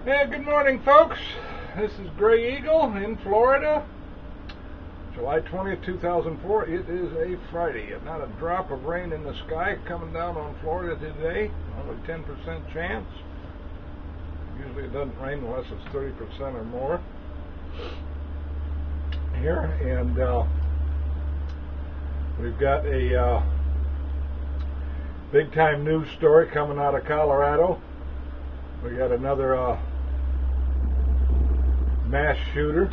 Yeah, good morning, folks. This is Gray Eagle in Florida, July 20th, 2004. It is a Friday. Not a drop of rain in the sky coming down on Florida today. Only 10% chance. Usually it doesn't rain unless it's 30% or more here. And we've got a big-time news story coming out of Colorado. We got another mass shooter.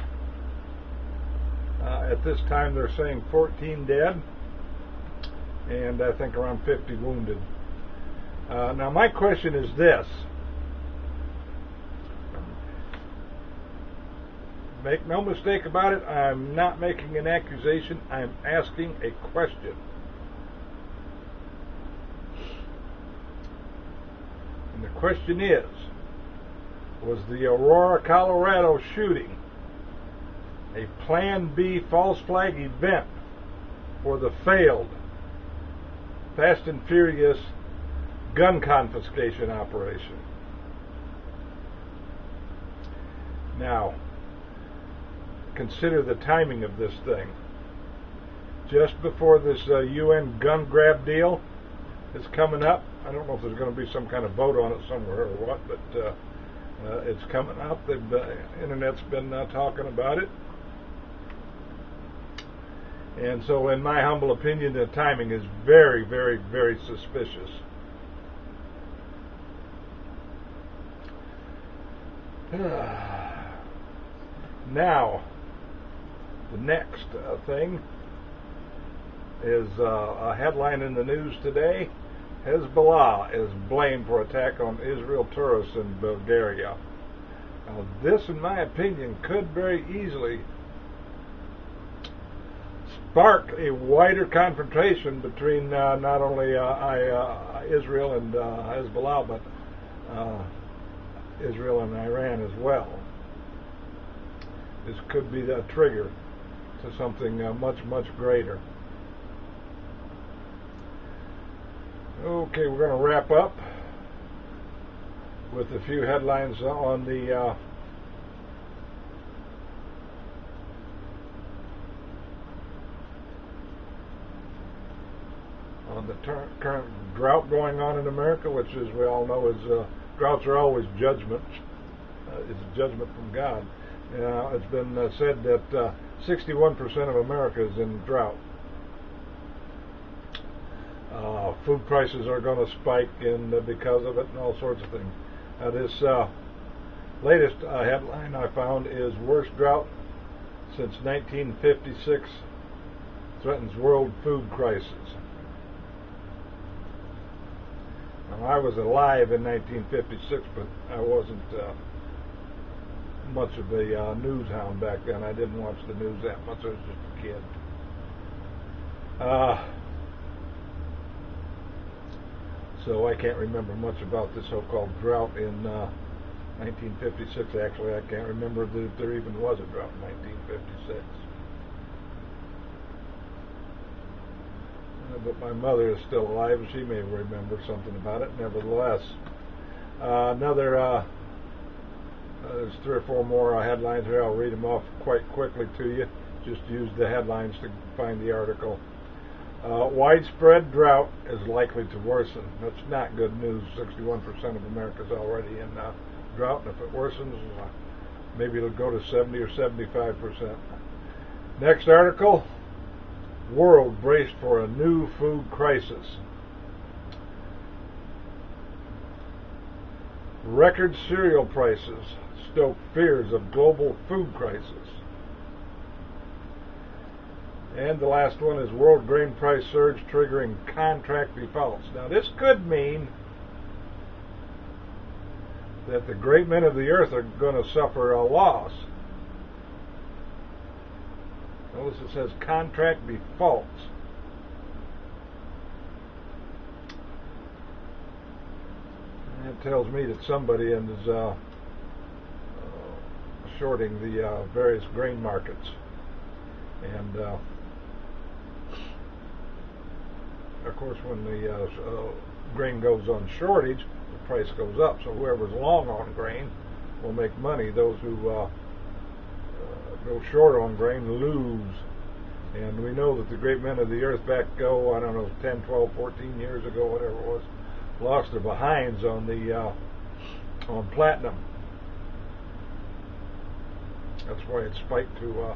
At this time they're saying 14 dead and I think around 50 wounded. Now my question is this. Make no mistake about it, I'm not making an accusation, I'm asking a question. And the question is, was the Aurora, Colorado shooting a Plan B false flag event for the failed Fast and Furious gun confiscation operation? Now, consider the timing of this thing. Just before this UN gun grab deal is coming up. I don't know if there's going to be some kind of vote on it somewhere or what, but it's coming up. The internet's been talking about it. And so in my humble opinion, the timing is very, very, very suspicious. Now, the next thing is a headline in the news today. Hezbollah is blamed for attack on Israel tourists in Bulgaria. Now, this, in my opinion, could very easily spark a wider confrontation between not only Israel and Hezbollah, but Israel and Iran as well. This could be the trigger to something much, much greater. Okay, we're going to wrap up with a few headlines on the current drought going on in America, which, as we all know, is droughts are always judgment. It's a judgment from God. It's been said that 61% of America is in drought. Food prices are going to spike and because of it and all sorts of things. This latest headline I found is worst drought since 1956 threatens world food crisis. Now, I was alive in 1956, but I wasn't much of a news hound back then. I didn't watch the news that much. I was just a kid. So I can't remember much about this so-called drought in 1956. Actually, I can't remember if there even was a drought in 1956. But my mother is still alive, and she may remember something about it. Nevertheless, there's 3 or 4 more headlines here. I'll read them off quite quickly to you. Just use the headlines to find the article. Widespread drought is likely to worsen. That's not good news. 61% of America is already in drought, and if it worsens, maybe it'll go to 70 or 75%. Next article, world braced for a new food crisis. Record cereal prices stoke fears of global food crisis. And the last one is world grain price surge triggering contract defaults. Now this could mean that the great men of the earth are going to suffer a loss. Notice it says contract defaults. And that tells me that somebody is shorting the various grain markets. And of course, when the grain goes on shortage, the price goes up. So whoever's long on grain will make money. Those who go short on grain lose. And we know that the great men of the earth back, 10, 12, 14 years ago, whatever it was, lost their behinds on on platinum. That's why it spiked to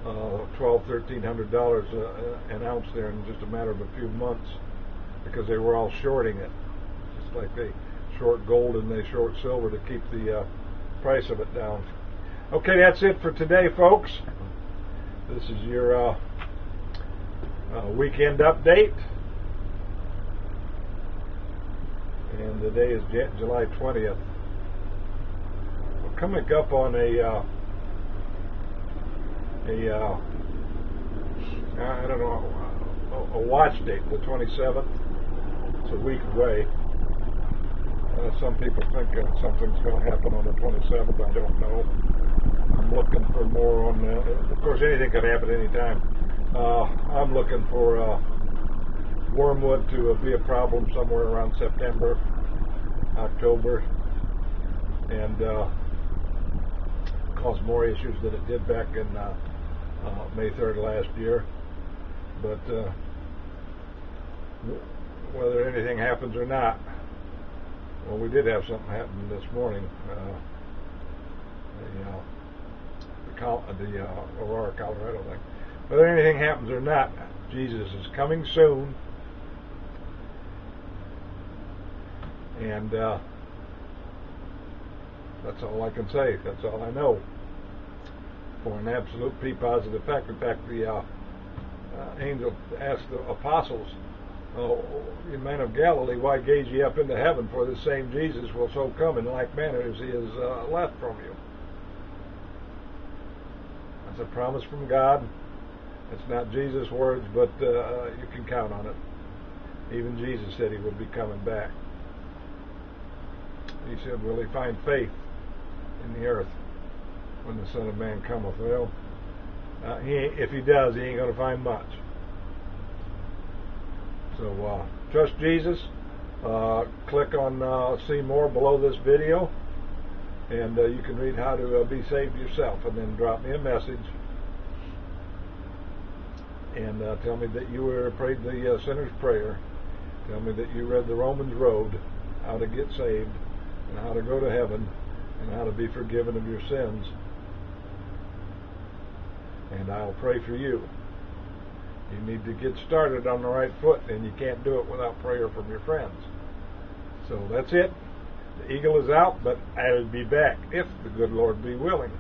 $1,200–1,300 an ounce there in just a matter of a few months, because they were all shorting it, just like they short gold and they short silver to keep the price of it down. Okay, that's it for today, folks. This is your weekend update, and today is July 20th. We're coming up on a watch date, the 27th. It's a week away. Some people think something's going to happen on the 27th. I don't know. I'm looking for more on that. Of course, anything could happen anytime. I'm looking for wormwood to be a problem somewhere around September, October, and cause more issues than it did back in May 3rd last year. But whether anything happens or not, well, we did have something happen this morning. The Aurora, Colorado thing. Whether anything happens or not, Jesus is coming soon, and that's all I can say. That's all I know for an absolute P-positive fact. In fact, the angel asked the apostles, "You men of Galilee, why gaze ye up into heaven? For the same Jesus will so come in like manner as he is left from you." That's a promise from God. It's not Jesus' words, but you can count on it. Even Jesus said he would be coming back. He said, "Will he find faith in the earth when the Son of Man cometh?" Well, if he does, he ain't going to find much. So trust Jesus. Click on see more below this video, and you can read how to be saved yourself, and then drop me a message and tell me that you prayed the sinner's prayer. Tell me that you read the Romans Road, how to get saved and how to go to heaven and how to be forgiven of your sins, and I'll pray for you. You need to get started on the right foot, and you can't do it without prayer from your friends. So that's it. The eagle is out, but I'll be back if the good Lord be willing.